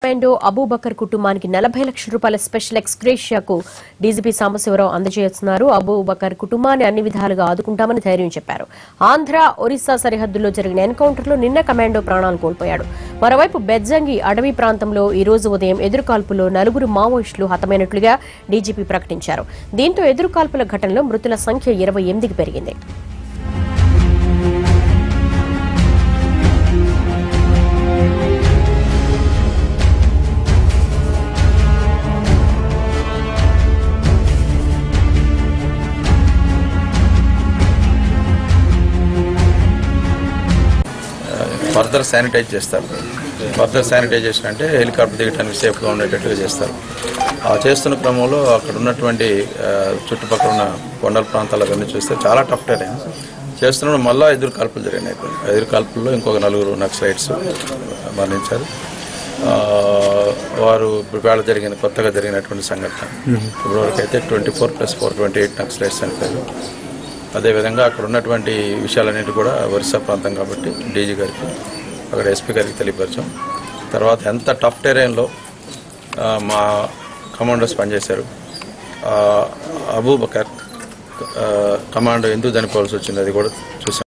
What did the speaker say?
Commando Abu Bakr కుటుంబానికి 40 లక్షల రూపాయల స్పెషల్ ఎక్స్గ్రేషియాకు డీజీపీ సాంబశివరావు అందజేస్తున్నారు. అబూబకర్ కుటుంబాన్ని అన్ని విధాలుగా ఆదుకుంటామని ధైర్యం చెప్పారు. ఆంధ్ర, ఒరిస్సా సరిహద్దుల్లో జరిగిన ఎన్కౌంటర్లో నిన్న కమాండో ప్రాణాలు కోల్పోయాడు. మరోవైపు బెజ్జంగి అడవి ప్రాంతంలో ఈ రోజు ఉదయం ఎదురుకాల్పులో 4 మావోయిస్టులు హతమైనట్లుగా డీజీపీ ప్రకటించారు. దీంతో ఎదురుకాల్పుల ఘటనలో మృతుల సంఖ్య 28కి పెరిగింది. ఫర్దర్ శానిటైజ్ చేస్తారు. ఫర్దర్ శానిటైజేషన్ అంటే హెలికాప్టర్ దిగడానికి సేఫ్గా ఉండేటట్టుగా చేస్తారు. ఆ చేస్తున్న క్రమంలో అక్కడ ఉన్నటువంటి చుట్టుపక్కల ఉన్న కొండల ప్రాంతాలు అవన్నీ చూస్తే చాలా టఫ్ టెరైన్. చేస్తున్నప్పుడు మళ్ళీ ఎదురు కాల్పులు జరిగినాయి. ఎదురు కాల్పుల్లో ఇంకొక 4 నక్సలైట్స్ మరణించారు. వారు వేళ కొత్తగా జరిగినటువంటి సంఘటన. ఇప్పటివరకు అయితే 24+4 28 నక్సలైట్స్ చనిపోయారు. అదేవిధంగా అక్కడ ఉన్నటువంటి విషయాలన్నింటి కూడా ఒరిస్సా ప్రాంతం కాబట్టి డీజీ గారికి, అక్కడ ఎస్పీ గారికి తెలియపరిచాం. తర్వాత ఎంత టఫ్ టెరైన్లో మా కమాండోస్ పనిచేశారు. అబూబకర్ కమాండో ఎందుకు చనిపోవాల్సి వచ్చింది అది కూడా చూసాం.